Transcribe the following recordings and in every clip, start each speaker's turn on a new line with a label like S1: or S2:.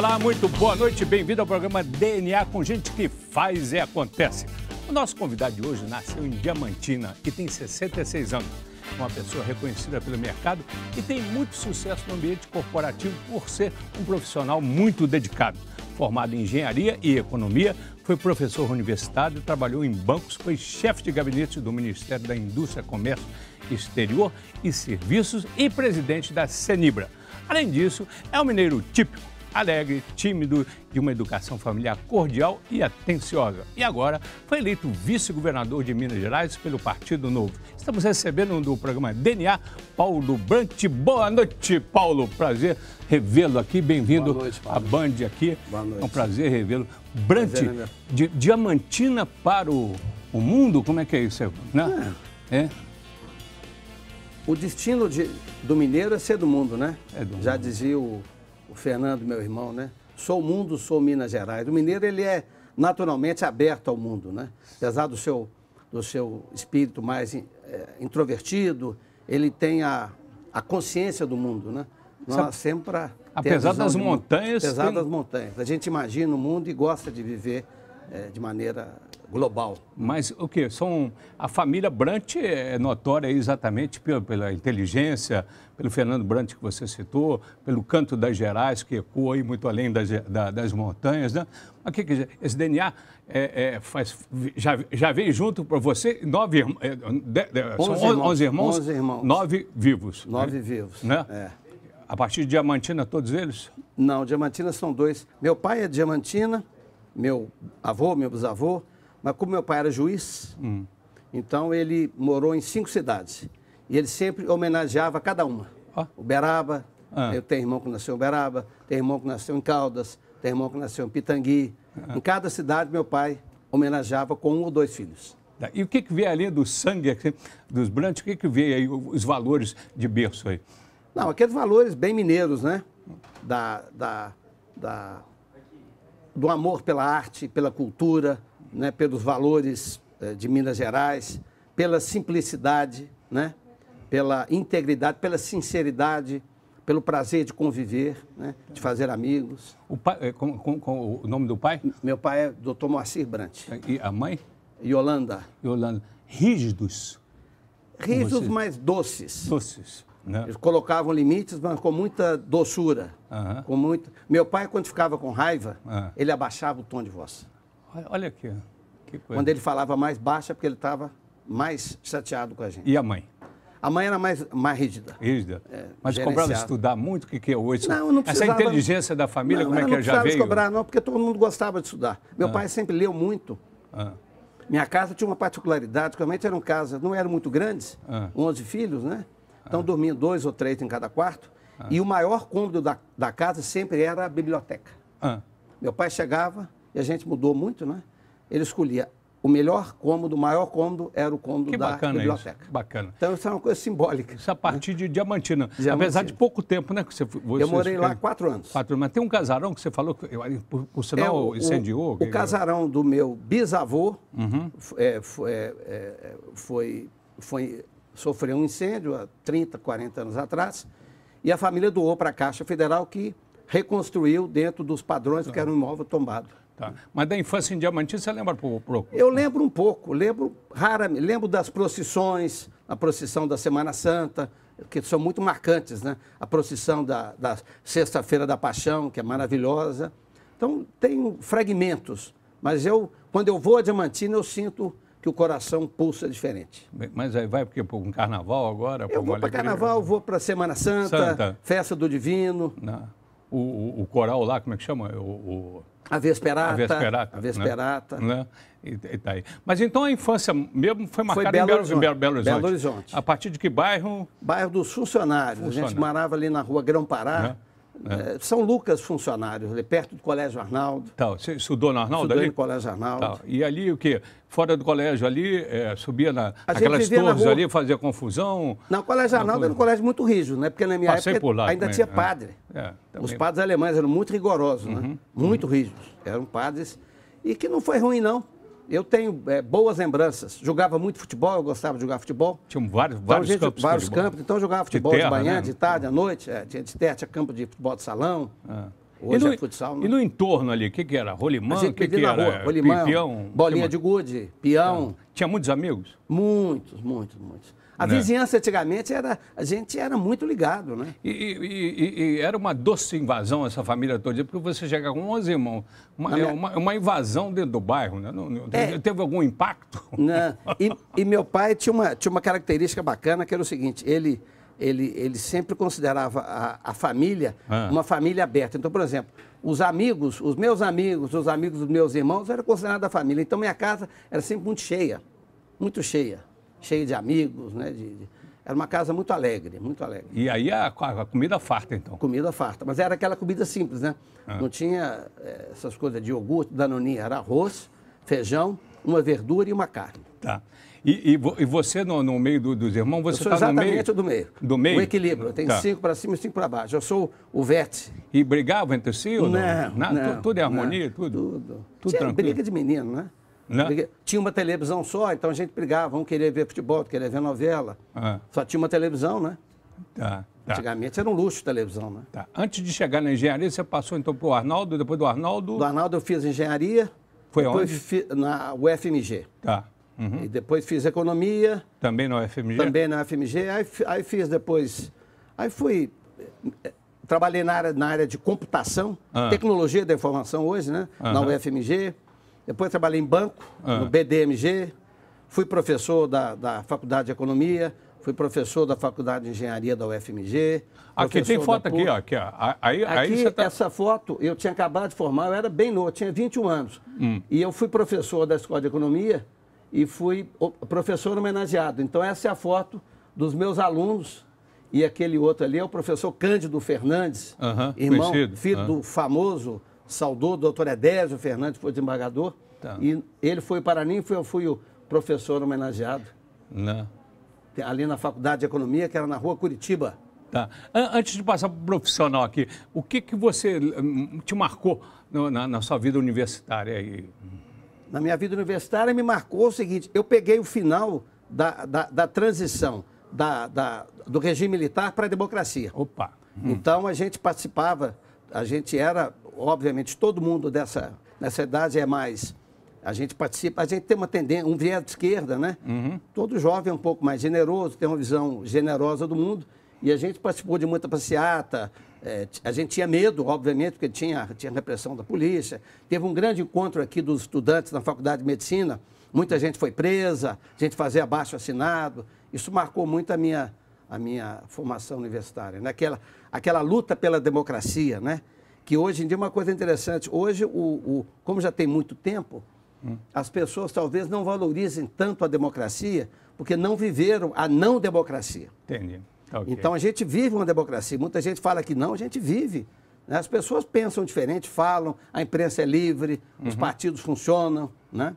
S1: Olá, muito boa noite, bem-vindo ao programa DNA com gente que faz e acontece. O nosso convidado de hoje nasceu em Diamantina e tem 66 anos. Uma pessoa reconhecida pelo mercado e tem muito sucesso no ambiente corporativo por ser um profissional muito dedicado. Formado em engenharia e economia, foi professor universitário, trabalhou em bancos, foi chefe de gabinete do Ministério da Indústria, Comércio Exterior e Serviços e presidente da Senibra. Além disso, é um mineiro típico, alegre, tímido, de uma educação familiar cordial e atenciosa. E agora foi eleito vice-governador de Minas Gerais pelo Partido Novo. Estamos recebendo no programa DNA Paulo Brant. Boa noite, Paulo. Prazer revê-lo aqui. Bem-vindo à Band aqui.
S2: Boa noite.
S1: É um prazer revê-lo. Brant, de Diamantina para o mundo, como é que é isso? Né?
S2: O destino do mineiro é ser do mundo, né? Já
S1: mundo.
S2: dizia o Fernando, meu irmão, né? Sou o mundo, sou Minas Gerais. O mineiro, ele é naturalmente aberto ao mundo, né? Apesar do seu espírito mais introvertido, ele tem a consciência do mundo, né? Nós sempre
S1: apesar das montanhas...
S2: Apesar das montanhas. A gente imagina o mundo e gosta de viver de maneira global.
S1: Mas o quê? A família Brant é notória exatamente pela inteligência, pelo Fernando Brant que você citou, pelo canto das Gerais, que ecoa aí muito além das montanhas, né? Mas que dizer, esse DNA já veio junto para você 9 irmãos, são 11 irmãos,
S2: 11 irmãos,
S1: 9 vivos.
S2: 9
S1: né?
S2: vivos.
S1: Né?
S2: É.
S1: A partir de Diamantina, todos eles?
S2: Não, Diamantina são 2. Meu pai é de Diamantina, meu avô, meu bisavô, mas como meu pai era juiz, então ele morou em 5 cidades. E ele sempre homenageava cada uma. Uberaba, eu tenho irmão que nasceu em Uberaba, tenho irmão que nasceu em Caldas, tenho irmão que nasceu em Pitangui. Em cada cidade, meu pai homenageava com 1 ou 2 filhos.
S1: E o que veio ali do sangue dos Brant? O que veio aí, os valores de berço aí?
S2: Não, aqueles valores bem mineiros, né? Do amor pela arte, pela cultura, né? Pelos valores de Minas Gerais, pela simplicidade, né? Pela integridade, pela sinceridade, pelo prazer de conviver, né? De fazer amigos.
S1: O pai, com o nome do pai?
S2: Meu pai é Dr. Moacir Brant.
S1: E a mãe?
S2: Yolanda.
S1: Yolanda. Rígidos?
S2: Rígidos, mas doces.
S1: Doces, né?
S2: Eles colocavam limites, mas com muita doçura. Com muito... Meu pai, quando ficava com raiva, ele abaixava o tom de voz.
S1: Olha aqui, que coisa.
S2: Quando ele falava mais baixo, é porque ele estava mais chateado com a gente.
S1: E a mãe?
S2: A mãe era mais rígida.
S1: Rígida. Mas cobrava estudar muito? O que é hoje?
S2: Não precisava.
S1: Essa inteligência da família, como é que já veio?
S2: Não precisava cobrar, não, porque todo mundo gostava de estudar. Meu pai sempre leu muito. Minha casa tinha uma particularidade, realmente eram casas, não eram muito grandes, 11 filhos, né? Então dormiam 2 ou 3 em cada quarto. E o maior cômodo da casa sempre era a biblioteca. Meu pai chegava, e a gente mudou muito, né? Ele escolhia o melhor cômodo, o maior cômodo era o cômodo da biblioteca.
S1: Isso. Bacana.
S2: Então isso é uma coisa simbólica.
S1: Isso a partir de Diamantina. Apesar de pouco tempo, né? Que você
S2: eu morei lá 4 anos.
S1: 4 anos. Mas tem um casarão que você falou, que por sinal incendiou.
S2: O casarão do meu bisavô sofreu um incêndio há 30, 40 anos atrás. E a família doou para a Caixa Federal, que reconstruiu dentro dos padrões, porque era um imóvel tombado.
S1: Tá. Mas da infância em Diamantina, você lembra pouco?
S2: Eu lembro um pouco, lembro raramente, lembro das procissões, a procissão da Semana Santa, que são muito marcantes, né? A procissão da Sexta-feira da Paixão, que é maravilhosa. Então, tenho fragmentos, mas quando eu vou a Diamantina, eu sinto que o coração pulsa diferente.
S1: Mas aí vai para um carnaval agora?
S2: Eu vou para carnaval, vou para Semana Santa, Festa do Divino.
S1: Não. O coral lá, como é que chama?
S2: A Vesperata.
S1: A Vesperata. Né? E tá aí. Mas então a infância mesmo foi marcada em Belo Horizonte. A partir de que bairro?
S2: Bairro dos Funcionários. A gente morava ali na rua Grão-Pará. São Lucas Funcionários, ali perto do Colégio Arnaldo.
S1: Tá, você estudou no Arnaldo?
S2: Estudei no Colégio Arnaldo.
S1: Tá. E ali o quê? Fora do colégio ali, subia naquelas torres ali, fazia confusão?
S2: Não, o Colégio Arnaldo era um colégio muito rígido, né? Porque na minha época
S1: lá,
S2: ainda tinha padre. Os padres alemães eram muito rigorosos, né? Muito rígidos. Eram padres. E que não foi ruim, não. Eu tenho boas lembranças. Jogava muito futebol, eu gostava de jogar futebol.
S1: Tinha vários campos.
S2: Vários campos. Então eu jogava futebol de manhã, de tarde, à noite. Tinha de terra, tinha campo de futebol de salão. Hoje é futsal. Né?
S1: E no entorno ali, o que era? Rolimã?
S2: O que era? Rua, rolimã,
S1: peão?
S2: Bolinha de gude, peão.
S1: Tinha muitos amigos?
S2: Muitos. A vizinhança antigamente a gente era muito ligado, né?
S1: E era uma doce invasão essa família toda, porque você chega com 11 irmãos, uma invasão dentro do bairro, né? Teve algum impacto?
S2: Não. E meu pai tinha uma característica bacana, que era o seguinte, ele sempre considerava a família uma família aberta. Então, por exemplo, os meus amigos, os amigos dos meus irmãos eram considerados a família. Então, minha casa era sempre muito cheia de amigos, né? Era uma casa muito alegre, muito alegre.
S1: E aí a comida farta, então?
S2: Comida farta, mas era aquela comida simples, né? Não tinha essas coisas de iogurte, danoninha, era arroz, feijão, uma verdura e uma carne.
S1: Tá. E você no meio dos irmãos, você está no meio?
S2: Eu sou exatamente do meio.
S1: Do meio?
S2: O equilíbrio, eu tenho 5 para cima e 5 para baixo. Eu sou o vértice.
S1: E brigavam entre si ou não?
S2: Não.
S1: Tudo é harmonia, tudo tranquilo?
S2: Briga de menino, né? Tinha uma televisão só, então a gente brigava. Um queria ver futebol, outro queria ver novela. Só tinha uma televisão, né?
S1: Tá.
S2: Antigamente era um luxo televisão, né?
S1: Tá. Antes de chegar na engenharia, você passou então para o Arnaldo, depois do Arnaldo...
S2: Do Arnaldo eu fiz engenharia.
S1: Foi
S2: depois
S1: onde?
S2: Na UFMG.
S1: Tá. Uhum.
S2: E depois fiz economia.
S1: Também na UFMG?
S2: Também na UFMG. Aí fiz depois... Aí fui... Trabalhei na área de computação, tecnologia da informação hoje, né? Na UFMG. Depois trabalhei em banco, no BDMG. Fui professor da Faculdade de Economia. Fui professor da Faculdade de Engenharia da UFMG.
S1: Aqui tem foto aqui, ó. Aí você tá...
S2: essa foto, eu tinha acabado de formar, eu era bem novo, tinha 21 anos. E eu fui professor da Escola de Economia e fui professor homenageado. Então essa é a foto dos meus alunos. E aquele outro ali é o professor Cândido Fernandes, irmão, filho do famoso, saudoso doutor Edésio Fernandes, que foi desembargador.
S1: Tá.
S2: E ele foi para mim, eu fui o professor homenageado.
S1: Não.
S2: Ali na Faculdade de Economia, que era na Rua Curitiba.
S1: Tá. Antes de passar para o profissional aqui, o que você te marcou na sua vida universitária aí?
S2: Na minha vida universitária me marcou o seguinte, eu peguei o final da transição do regime militar para a democracia.
S1: Opa!
S2: Então a gente participava, a gente era, obviamente, todo mundo nessa idade é mais... A gente participa, a gente tem uma tendência, um viés de esquerda, né? Todo jovem é um pouco mais generoso, tem uma visão generosa do mundo. E a gente participou de muita passeata, a gente tinha medo, obviamente, porque tinha repressão da polícia. Teve um grande encontro aqui dos estudantes na Faculdade de Medicina, muita gente foi presa, a gente fazia abaixo-assinado. Isso marcou muito a minha formação universitária, né? Aquela luta pela democracia, né? Que hoje em dia é uma coisa interessante. Hoje, como já tem muito tempo, as pessoas talvez não valorizem tanto a democracia porque não viveram a não democracia.
S1: Entendi. Okay.
S2: Então a gente vive uma democracia. Muita gente fala que não, a gente vive. Né? As pessoas pensam diferente, falam, a imprensa é livre, os partidos funcionam, né?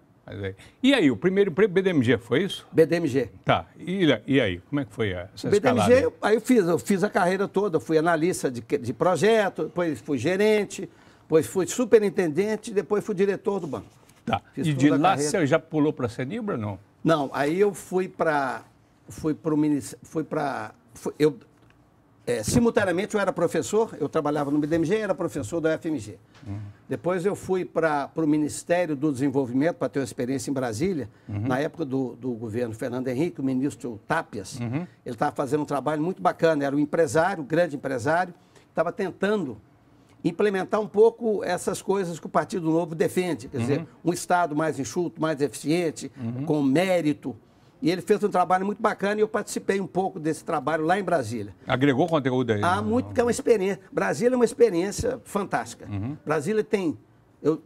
S1: E aí, o primeiro emprego BDMG, foi isso?
S2: BDMG.
S1: Tá. E aí, como é que foi essa escalada?
S2: BDMG, aí eu fiz a carreira toda, fui analista de projeto, depois fui gerente, depois fui superintendente, depois fui diretor do banco.
S1: Tá. Fiz e de lá você já pulou para a Senibra ou não?
S2: Não, aí eu simultaneamente eu era professor, eu trabalhava no BDMG e era professor da UFMG. Depois eu fui para o Ministério do Desenvolvimento, para ter uma experiência em Brasília, na época do governo Fernando Henrique, o ministro Tápias. Ele estava fazendo um trabalho muito bacana, era um empresário, um grande empresário, estava tentando implementar um pouco essas coisas que o Partido Novo defende, quer dizer, um Estado mais enxuto, mais eficiente, com mérito. E ele fez um trabalho muito bacana e eu participei um pouco desse trabalho lá em Brasília.
S1: Agregou conteúdo aí?
S2: Muito, porque é uma experiência. Brasília é uma experiência fantástica. Brasília tem,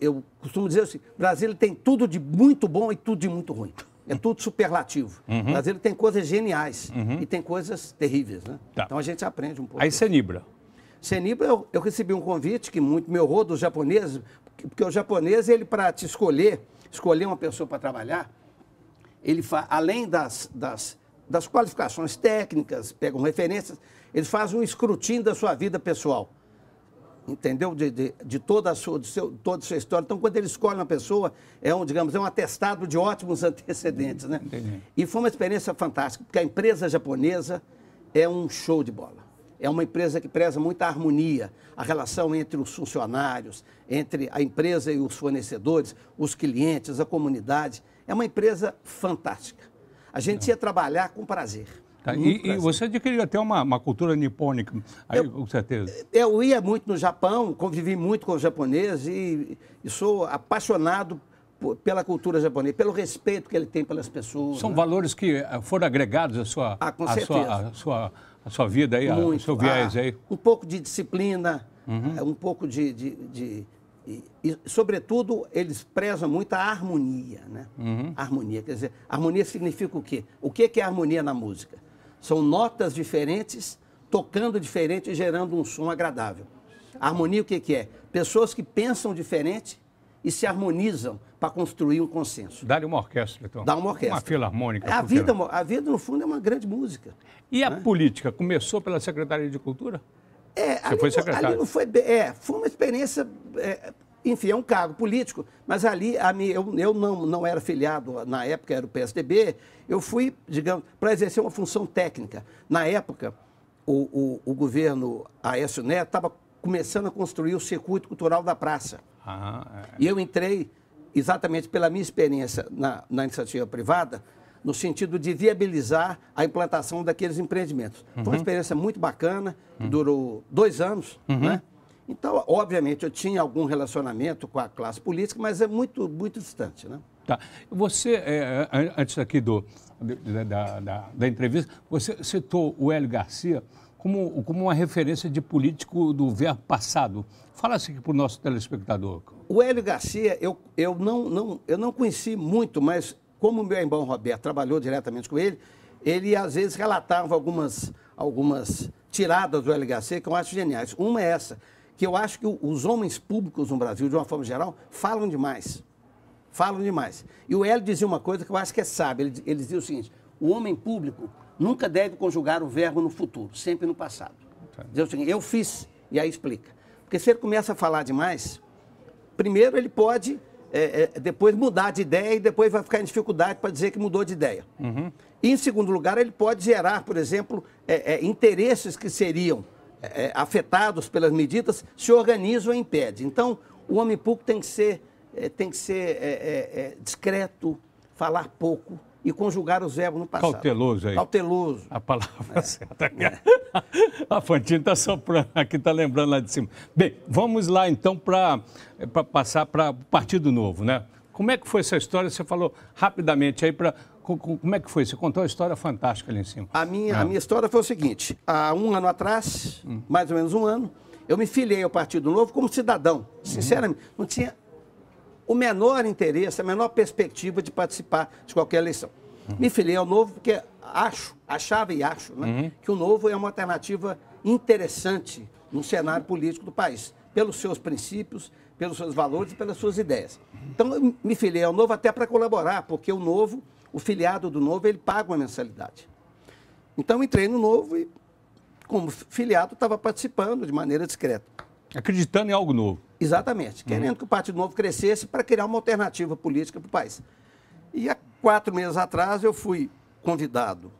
S2: eu costumo dizer assim, Brasília tem tudo de muito bom e tudo de muito ruim. É tudo superlativo. Brasília tem coisas geniais e tem coisas terríveis, né? Tá. Então a gente aprende um pouco.
S1: Aí Senibra.
S2: Senibra, eu recebi um convite que muito me honrou dos japoneses, porque o japonês, ele para te escolher uma pessoa para trabalhar, ele além das qualificações técnicas, pegam referências, ele faz um escrutínio da sua vida pessoal. Entendeu? De toda a sua história. Então, quando ele escolhe uma pessoa, é um atestado de ótimos antecedentes, né?
S1: Entendi.
S2: E foi uma experiência fantástica, porque a empresa japonesa é um show de bola. É uma empresa que preza muito a harmonia, a relação entre os funcionários, entre a empresa e os fornecedores, os clientes, a comunidade. É uma empresa fantástica. A gente ia trabalhar com prazer.
S1: Tá, e você adquiriu até uma cultura nipônica, aí, com certeza.
S2: Eu ia muito no Japão, convivi muito com os japoneses e sou apaixonado pela cultura japonesa, pelo respeito que ele tem pelas pessoas.
S1: São valores que foram agregados à sua, à sua vida, aí, ao seu viés aí?
S2: Um pouco de disciplina, um pouco e, sobretudo, eles prezam muito a harmonia, né? Harmonia, quer dizer, harmonia significa o quê? O que é harmonia na música? São notas diferentes, tocando diferente e gerando um som agradável. A harmonia o que é? Pessoas que pensam diferente e se harmonizam para construir um consenso.
S1: Dá-lhe uma orquestra, então.
S2: Dá uma orquestra.
S1: Uma filarmônica.
S2: A vida, no fundo, é uma grande música.
S1: E a política? Começou pela Secretaria de Cultura?
S2: Você
S1: foi secretário?
S2: Ali não foi... foi uma experiência... enfim, é um cargo político, mas ali eu não era filiado, na época era o PSDB, eu fui, digamos, para exercer uma função técnica. Na época, o governo Aécio Neto estava começando a construir o circuito cultural da praça. E eu entrei exatamente pela minha experiência na iniciativa privada, no sentido de viabilizar a implantação daqueles empreendimentos. Foi uma experiência muito bacana, que durou 2 anos, né? Então, obviamente, eu tinha algum relacionamento com a classe política, mas é muito, muito distante, né?
S1: Tá. Você, antes aqui da entrevista, você citou o Hélio Garcia como uma referência de político do verbo passado. Fala-se aqui para o nosso telespectador.
S2: O Hélio Garcia, eu não conheci muito, mas como o meu irmão Roberto trabalhou diretamente com ele às vezes relatava algumas tiradas do Hélio Garcia que eu acho geniais. Uma é essa, que eu acho que os homens públicos no Brasil, de uma forma geral, falam demais. Falam demais. E o Hélio dizia uma coisa que eu acho que é sábia. Ele dizia o seguinte: o homem público nunca deve conjugar o verbo no futuro, sempre no passado. Dizia o seguinte: eu fiz, e aí explica. Porque se ele começa a falar demais, primeiro ele pode depois mudar de ideia e depois vai ficar em dificuldade para dizer que mudou de ideia. E, em segundo lugar, ele pode gerar, por exemplo, interesses que seriam afetados pelas medidas, se organizam e impedem. Então, o homem público tem que ser discreto, falar pouco e conjugar os verbos no passado.
S1: Cauteloso aí.
S2: Cauteloso.
S1: A palavra certa. A Fantine está soprando aqui, está lembrando lá de cima. Bem, vamos lá então para passar para o Partido Novo, né? Como é que foi essa história? Você falou rapidamente aí para... Como é que foi? Você contou uma história fantástica ali em cima.
S2: A minha história foi o seguinte: há 1 ano atrás, mais ou menos 1 ano, eu me filiei ao Partido Novo como cidadão. Sinceramente, não tinha o menor interesse, a menor perspectiva de participar de qualquer eleição. Me filiei ao Novo porque achava e acho, né, que o Novo é uma alternativa interessante no cenário político do país, pelos seus princípios, pelos seus valores e pelas suas ideias. Então, eu me filiei ao Novo até para colaborar, porque o filiado do Novo, ele paga uma mensalidade. Então, entrei no Novo e, como filiado, estava participando de maneira discreta.
S1: Acreditando em algo novo.
S2: Exatamente. Querendo que o Partido Novo crescesse para criar uma alternativa política para o país. E há 4 meses atrás, eu fui convidado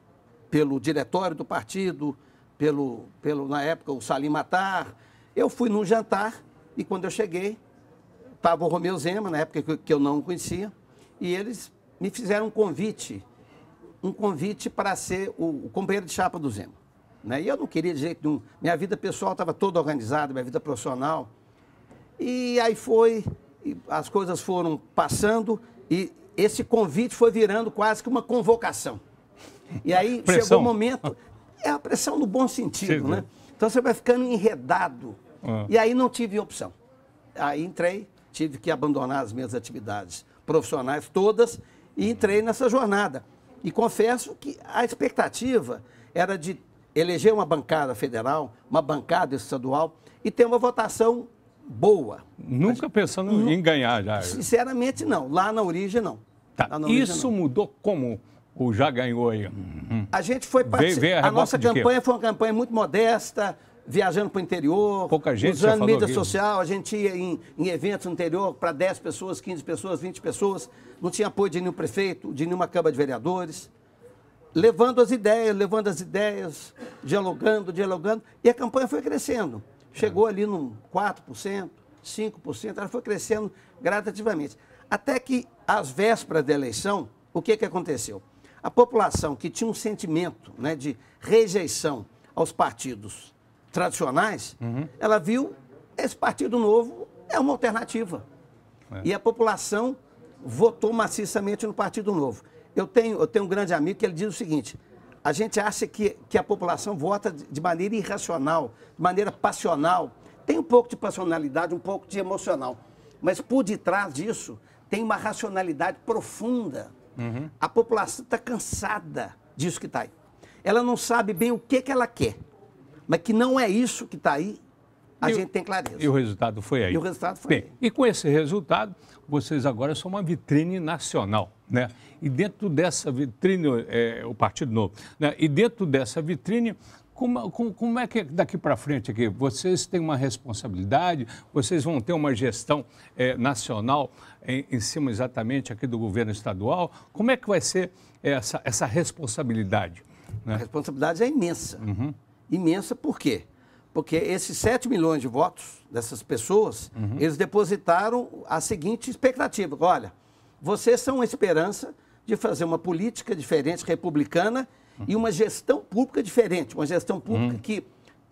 S2: pelo diretório do partido, na época, o Salim Matar. Eu fui num jantar e, quando eu cheguei, estava o Romeu Zema, na época que eu não o conhecia, e eles me fizeram um convite para ser o companheiro de chapa do Zema. Né? E eu não queria de jeito nenhum. Minha vida pessoal estava toda organizada, minha vida profissional. E aí as coisas foram passando e esse convite foi virando quase que uma convocação. E aí chegou o momento, a pressão no bom sentido, né? Então você vai ficando enredado. E aí não tive opção. Aí entrei, tive que abandonar as minhas atividades profissionais todas e entrei nessa jornada. E confesso que a expectativa era de eleger uma bancada federal, uma bancada estadual e ter uma votação boa.
S1: Nunca pensando em ganhar já.
S2: Sinceramente, não. Lá na origem, não.
S1: Tá. Isso mudou como o já ganhou aí?
S2: A gente foi participar. A nossa campanha foi uma campanha muito modesta, viajando para o interior,
S1: pouca gente,
S2: usando mídia social. A gente ia em eventos no interior para 10 pessoas, 15 pessoas, 20 pessoas. Não tinha apoio de nenhum prefeito, de nenhuma Câmara de Vereadores. Levando as ideias, dialogando, e a campanha foi crescendo. Chegou ali num 4%, 5%, ela foi crescendo gradativamente. Até que, às vésperas da eleição, o que aconteceu? A população que tinha um sentimento, né, de rejeição aos partidos tradicionais, ela viu esse partido novo é uma alternativa. E a população votou maciçamente no Partido Novo. Eu tenho um grande amigo que ele diz o seguinte: a gente acha que a população vota de maneira irracional, de maneira passional. Tem um pouco de passionalidade, um pouco de emocional. Mas por detrás disso tem uma racionalidade profunda. A população está cansada disso que está aí. Ela não sabe bem o que ela quer, mas que não é isso que está aí, a gente tem clareza.
S1: E o resultado foi aí.
S2: E o resultado foi aí.
S1: E com esse resultado, vocês agora são uma vitrine nacional, né? E dentro dessa vitrine, o Partido Novo, né? E dentro dessa vitrine, como é que daqui para frente aqui? Vocês têm uma responsabilidade, vocês vão ter uma gestão nacional em cima exatamente aqui do governo estadual? Como é que vai ser essa responsabilidade? Né?
S2: A responsabilidade é imensa. Imensa por quê? Porque esses 7 milhões de votos dessas pessoas, eles depositaram a seguinte expectativa: olha, vocês são a esperança de fazer uma política diferente, republicana, e uma gestão pública diferente, uma gestão pública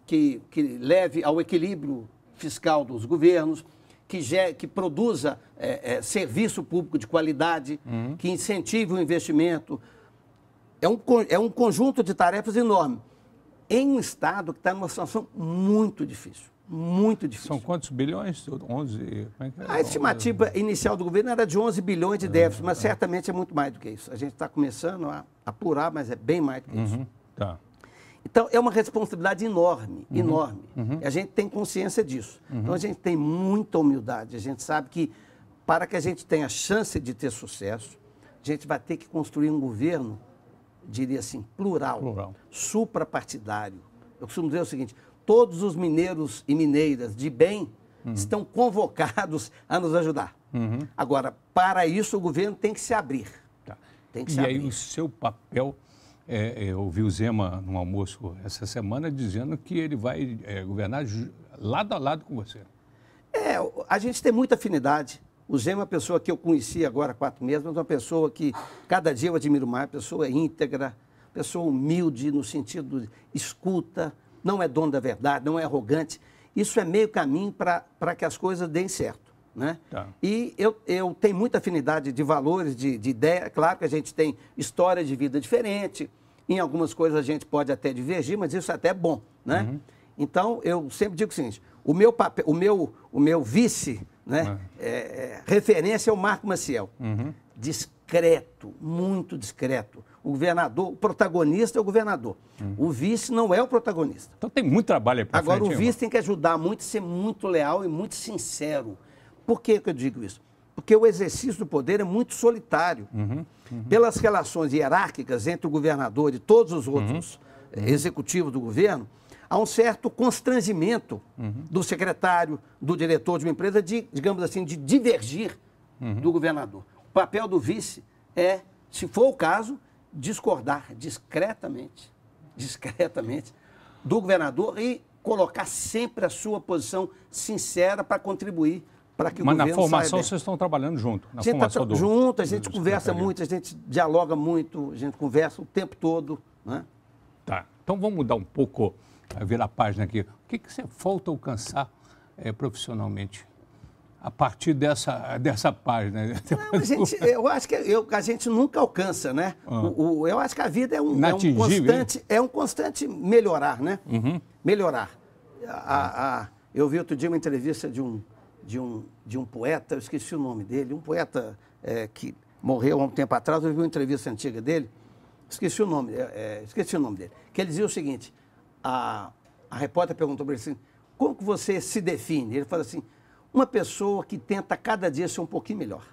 S2: que leve ao equilíbrio fiscal dos governos, que produza serviço público de qualidade, que incentive o investimento. É um conjunto de tarefas enorme, em um Estado que está numa situação muito difícil. Muito difícil.
S1: São quantos bilhões? 11?
S2: A estimativa inicial do governo era de 11 bilhões de déficit, mas certamente é muito mais do que isso. A gente está começando a apurar, mas é bem mais do que isso.
S1: Tá.
S2: Então, é uma responsabilidade enorme, enorme. E a gente tem consciência disso. Então, a gente tem muita humildade. A gente sabe que, para que a gente tenha chance de ter sucesso, a gente vai ter que construir um governo, diria assim, plural. Suprapartidário. Eu costumo dizer o seguinte: todos os mineiros e mineiras de bem estão convocados a nos ajudar. Agora, para isso, o governo tem que se abrir.
S1: Tá.
S2: Tem que se
S1: abrir.
S2: abrir.
S1: E aí o seu papel, eu ouvi o Zema no almoço essa semana dizendo que ele vai governar lado a lado com você.
S2: A gente tem muita afinidade. O Zema é uma pessoa que eu conheci agora há 4 meses, mas uma pessoa que cada dia eu admiro mais, pessoa íntegra, pessoa humilde no sentido de escuta, não é dono da verdade, não é arrogante. Isso é meio caminho para que as coisas deem certo, né?
S1: Tá.
S2: E eu tenho muita afinidade de valores, de ideia. Claro que a gente tem história de vida diferente, em algumas coisas a gente pode até divergir, mas isso até é bom, né? Então, eu sempre digo o seguinte: o meu vice, né, referência é o Marco Maciel. Discreto, muito discreto. O governador, o protagonista é o governador. O vice não é o protagonista.
S1: Então tem muito trabalho aí para frente.
S2: Agora, o vice tem que ajudar muito, ser muito leal e muito sincero. Por que eu digo isso? Porque o exercício do poder é muito solitário. Pelas relações hierárquicas entre o governador e todos os outros executivos do governo, há um certo constrangimento do secretário, do diretor de uma empresa, digamos assim, de divergir do governador. O papel do vice é, se for o caso, discordar discretamente do governador e colocar sempre a sua posição sincera para contribuir para que o governo saia bem.
S1: Mas na formação vocês estão trabalhando junto?
S2: A gente está junto, a gente conversa muito, a gente dialoga muito, a gente conversa o tempo todo, né?
S1: Tá, então vamos mudar um pouco, virar a página aqui. O que você falta alcançar profissionalmente a partir dessa página?
S2: Não, eu acho que a gente nunca alcança, né? Eu acho que a vida é um constante melhorar, né? Melhorar. Eu vi outro dia uma entrevista de um poeta, eu esqueci o nome dele, um poeta que morreu há um tempo atrás, eu vi uma entrevista antiga dele, esqueci o nome dele, que ele dizia o seguinte: a repórter perguntou para ele assim: como que você se define? Ele falou assim: uma pessoa que tenta cada dia ser um pouquinho melhor.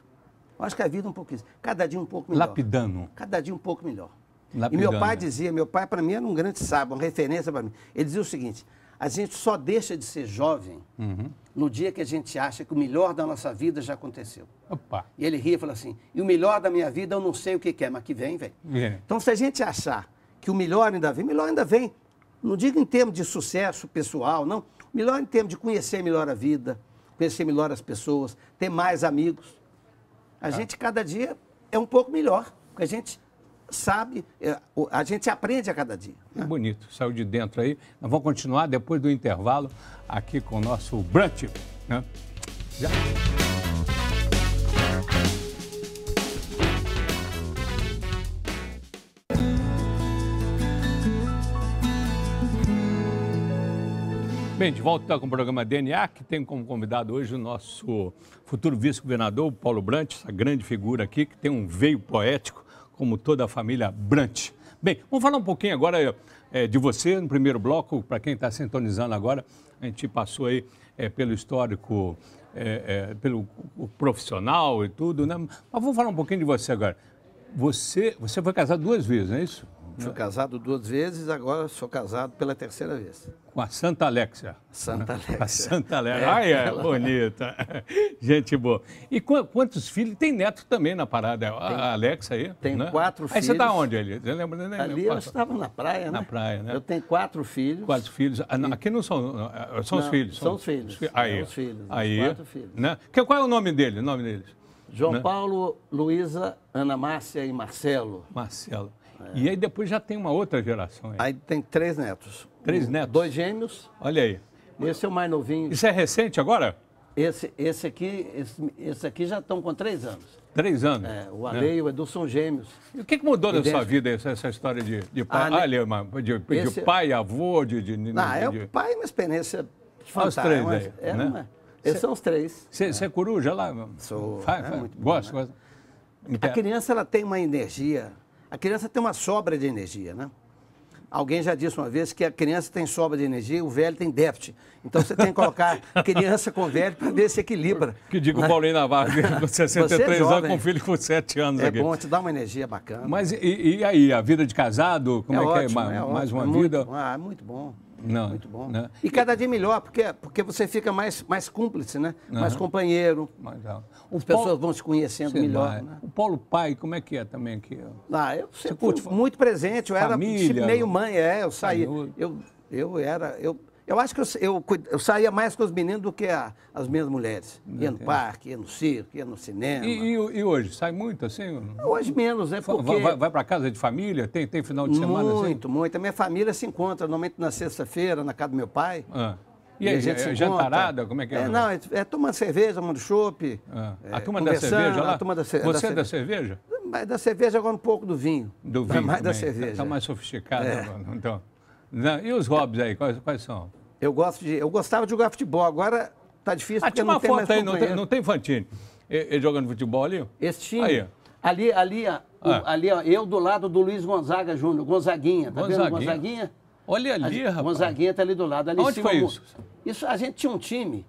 S2: Eu acho que a vida é um pouquinho, cada dia um pouco melhor.
S1: Lapidando.
S2: Cada dia um pouco melhor.
S1: Lapidando.
S2: E meu pai dizia, meu pai para mim era um grande sábio, uma referência para mim. Ele dizia o seguinte: a gente só deixa de ser jovem no dia que a gente acha que o melhor da nossa vida já aconteceu.
S1: Opa.
S2: E ele ria e falou assim: e o melhor da minha vida eu não sei o que é, mas que vem, vem. Então, se a gente achar que o melhor ainda vem, Não digo em termos de sucesso pessoal, não. Melhor em termos de conhecer melhor a vida, conhecer melhor as pessoas, ter mais amigos. A gente, cada dia, é um pouco melhor, porque a gente sabe, a gente aprende a cada dia.
S1: Né? Bonito, saiu de dentro aí. Nós vamos continuar depois do intervalo aqui com o nosso brunch. Né? Já. Bem, de volta com o programa DNA, que tem como convidado hoje o nosso futuro vice-governador, Paulo Brant, essa grande figura aqui, que tem um veio poético, como toda a família Brant. Bem, vamos falar um pouquinho agora de você, no primeiro bloco, para quem está sintonizando agora, a gente passou aí pelo histórico, pelo profissional e tudo, né? Mas vamos falar um pouquinho de você agora. Você foi casado 2 vezes, não é isso?
S2: Fui casado 2 vezes, agora sou casado pela 3ª vez.
S1: Com a Santa Alexia.
S2: Santa Alexia.
S1: A Santa Alexia. Ai, bonita. Gente boa. E quantos filhos? Tem neto também na parada. A Alexia aí.
S2: Tem, né? 4 filhos.
S1: Aí você está onde ali? Você lembra?
S2: Ali eu estava na praia, né?
S1: Na praia, né?
S2: Eu tenho 4 filhos.
S1: 4 filhos. Aqui não são, são os filhos.
S2: São os filhos.
S1: Aí.
S2: Os filhos.
S1: Aí.
S2: 4 filhos.
S1: Né? Qual é o nome dele? O nome deles?
S2: João Paulo, Luísa, Ana Márcia e Marcelo.
S1: Marcelo. E aí depois já tem uma outra geração aí.
S2: Aí tem 3 netos.
S1: 3 netos?
S2: 2 gêmeos.
S1: Olha aí.
S2: Esse é o mais novinho.
S1: Isso é recente agora?
S2: Esse aqui já estão com 3 anos.
S1: 3 anos?
S2: O Ale e o Edu são gêmeos.
S1: E o que mudou na sua vida essa história de pai? De pai, avô,
S2: o pai é uma experiência fantástica.
S1: Os 3 aí, né?
S2: Esses são os 3.
S1: Você é coruja lá?
S2: Sou.
S1: Muito bom, gosta.
S2: A criança, ela tem uma energia. A criança tem uma sobra de energia, né? Alguém já disse uma vez que a criança tem sobra de energia e o velho tem déficit. Então você tem que colocar criança com velho para ver se equilibra.
S1: Que digo o Paulinho Navarro, com 63 anos, com um filho com 7 anos.
S2: É bom, te dá uma energia bacana.
S1: Mas e aí, a vida de casado, como é que é? Mais uma vida?
S2: Muito bom.
S1: Não,
S2: muito bom.
S1: Não.
S2: E cada dia melhor, porque você fica mais cúmplice, né? Mais companheiro. As pessoas vão se conhecendo melhor. Né?
S1: O Paulo pai, como é que é também aqui?
S2: Eu sempre fui muito presente, eu
S1: família,
S2: era tipo, meio mãe, eu saía. Eu acho que eu saía mais com os meninos do que as minhas mulheres. Ia no parque, ia no circo, ia no cinema.
S1: E hoje? Sai muito assim?
S2: Hoje menos, né? Porque...
S1: Vai para casa de família? Tem final de semana assim?
S2: Muito. A minha família se encontra normalmente na sexta-feira, na casa do meu pai.
S1: E aí, jantarada? Como é que é?
S2: Não, tomando cerveja, tomando chopp.
S1: A turma da cerveja lá? Você é da cerveja?
S2: Mas da cerveja agora um pouco do vinho.
S1: Do vinho
S2: mais
S1: também.
S2: Da cerveja.
S1: Está mais sofisticado. Então. E os hobbies aí, quais são?
S2: Eu gostava de jogar futebol, agora tá difícil porque
S1: não tem mais
S2: companheiro.
S1: Aí, não tem Fantini. Ele jogando futebol ali?
S2: Esse time. Aí. Ali, eu do lado do Luiz Gonzaga Júnior, Gonzaguinha. Tá vendo Gonzaguinha?
S1: Olha ali, rapaz.
S2: Gonzaguinha está ali do lado. Ali
S1: onde foi isso?
S2: Isso, a gente tinha um time.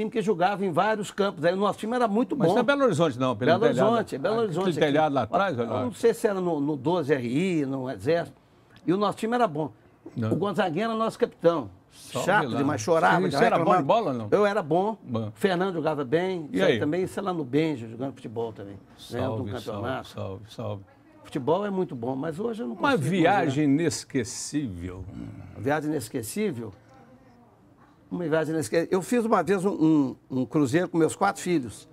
S2: Que jogava em vários campos. Aí o nosso time era muito bom.
S1: Mas não é Belo Horizonte, não.
S2: Belo Horizonte.
S1: Aquele telhado lá atrás?
S2: Eu não sei se era no 12RI, no Exército. E o nosso time era bom. O Gonzaguinha era nosso capitão. Chato demais, chorava.
S1: Você era bom de bola ou não?
S2: Eu era bom. O Fernando jogava bem.
S1: E aí?
S2: Também, sei lá, no Benja, jogando futebol também. Do campeonato.
S1: Salve.
S2: Futebol é muito bom, mas hoje eu não consigo.
S1: Uma viagem inesquecível.
S2: Uma viagem inesquecível? Uma viagem inesquecível. Eu fiz uma vez um cruzeiro com meus 4 filhos,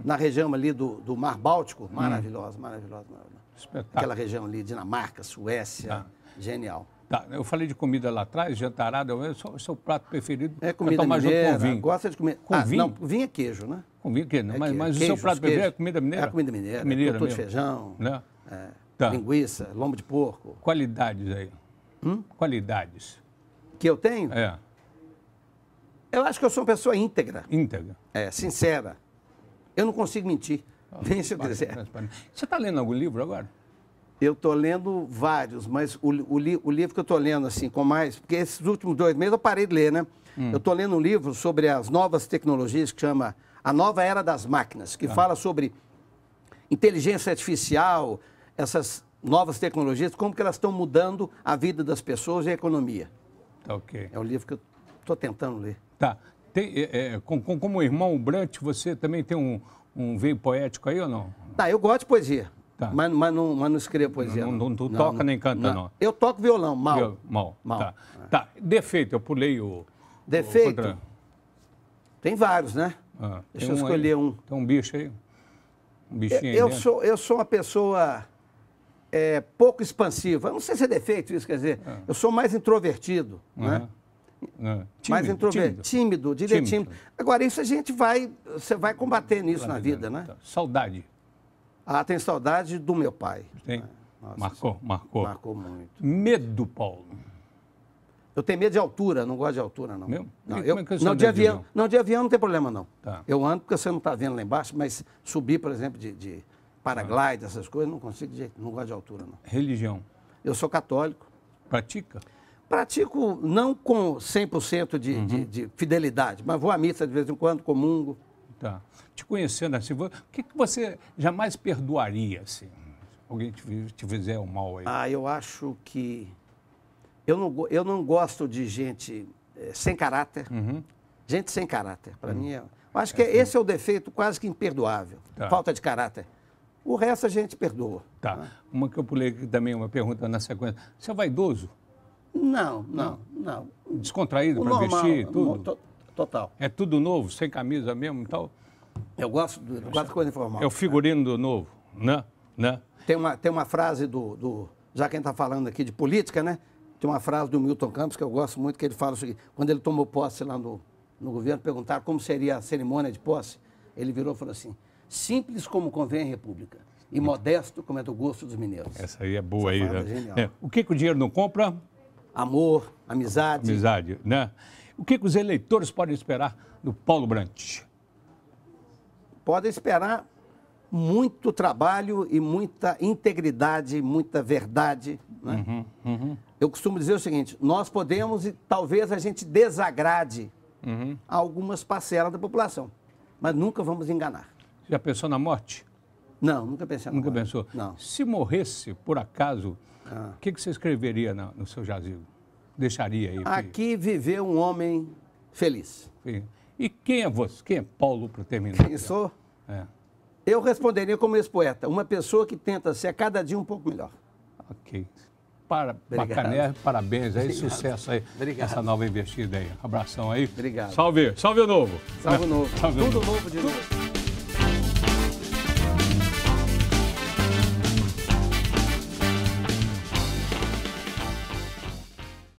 S2: na região ali do Mar Báltico. Maravilhosa.
S1: Espetáculo.
S2: Aquela região ali, Dinamarca, Suécia. Genial.
S1: Tá, eu falei de comida lá atrás, jantarada, o seu prato preferido
S2: é comida mineira,
S1: com vinho.
S2: Gosta de comer...
S1: Com vinho?
S2: Não, vinho é queijo, né?
S1: Com vinho é queijo, mas o seu prato preferido é comida mineira?
S2: É comida mineira, tutu de feijão,
S1: né?
S2: Linguiça, lombo de porco.
S1: Qualidades aí? Qualidades.
S2: Que eu tenho? Eu acho que eu sou uma pessoa íntegra.
S1: Íntegra?
S2: Sincera. Eu não consigo mentir, nem se eu quiser.
S1: Você está lendo algum livro agora?
S2: Eu estou lendo vários, mas o livro que eu estou lendo, assim, com mais... Porque esses últimos 2 meses eu parei de ler, né? Eu estou lendo um livro sobre as novas tecnologias que chama A Nova Era das Máquinas, que fala sobre inteligência artificial, essas novas tecnologias, como que elas estão mudando a vida das pessoas e a economia.
S1: Tá, ok.
S2: É o livro que eu estou tentando ler.
S1: Tá. Como irmão Brant, você também tem um veio poético aí ou não?
S2: Tá, eu gosto de poesia.
S1: Tá.
S2: Mas não escrevo poesia.
S1: Não toca nem canta, não.
S2: Eu toco violão, mal.
S1: Mal. Tá. Defeito, eu pulei o...
S2: Defeito? Tem vários, né? Deixa eu escolher um.
S1: Tem um bicho aí? Um bichinho aí
S2: eu sou uma pessoa pouco expansiva. Não sei se é defeito isso, quer dizer, eu sou mais introvertido, né? Mais introvertido. Tímido, diria tímido. Agora, isso você vai combater nisso na vida, né?
S1: Saudade.
S2: Tem saudade do meu pai.
S1: Tem?
S2: Nossa, marcou muito.
S1: Medo, Paulo.
S2: Eu tenho medo de altura, não gosto de altura, não.
S1: Mesmo?
S2: Não, de avião não tem problema, não.
S1: Tá.
S2: Eu ando porque você não está vendo lá embaixo, mas subir, por exemplo, de paraglide, essas coisas, não consigo de jeito, não gosto de altura, não.
S1: Religião?
S2: Eu sou católico.
S1: Pratica?
S2: Pratico não com 100% de fidelidade, mas vou à missa de vez em quando, comungo.
S1: Tá. Te conhecendo assim, o que você jamais perdoaria, assim? Alguém te fizer o mal aí?
S2: Eu acho que... Eu não gosto de gente sem caráter. Gente sem caráter, para mim eu acho que esse é o defeito quase que imperdoável. Tá. Falta de caráter. O resto a gente perdoa.
S1: Tá. Né? Uma que eu pulei aqui também, uma pergunta na sequência. Você é vaidoso?
S2: Não.
S1: Descontraído para vestir, tudo?
S2: Total.
S1: É tudo novo, sem camisa mesmo e tal?
S2: Eu gosto de coisa informal.
S1: É o figurino do novo, né?
S2: Tem uma frase já que a gente está falando aqui de política, né? Tem uma frase do Milton Campos que eu gosto muito, que ele fala o seguinte: quando ele tomou posse lá no governo, perguntaram como seria a cerimônia de posse, ele virou e falou assim: simples como convém a república e modesto como é do gosto dos mineiros.
S1: Essa aí é boa aí, né?
S2: Genial.
S1: O que o dinheiro não compra?
S2: Amor, amizade.
S1: Amizade, né? O que os eleitores podem esperar do Paulo Brant?
S2: Podem esperar muito trabalho e muita integridade, muita verdade. Né? Eu costumo dizer o seguinte: nós podemos e talvez a gente desagrade algumas parcelas da população, mas nunca vamos enganar.
S1: Já pensou na morte?
S2: Não, nunca pensei na morte.
S1: Nunca pensou?
S2: Não.
S1: Se morresse, por acaso, o que você escreveria no seu jazigo? Deixaria aí?
S2: Aqui viveu um homem feliz.
S1: Sim. E quem é você? Quem é Paulo, para terminar?
S2: Quem sou? Eu responderia como ex-poeta: uma pessoa que tenta ser a cada dia um pouco melhor.
S1: Ok. Bacané, parabéns aí, sucesso aí.
S2: Obrigado.
S1: Essa nova investida aí. Abração aí.
S2: Obrigado.
S1: Salve o novo.
S2: Salve o novo.
S1: Salve
S2: Tudo novo de novo.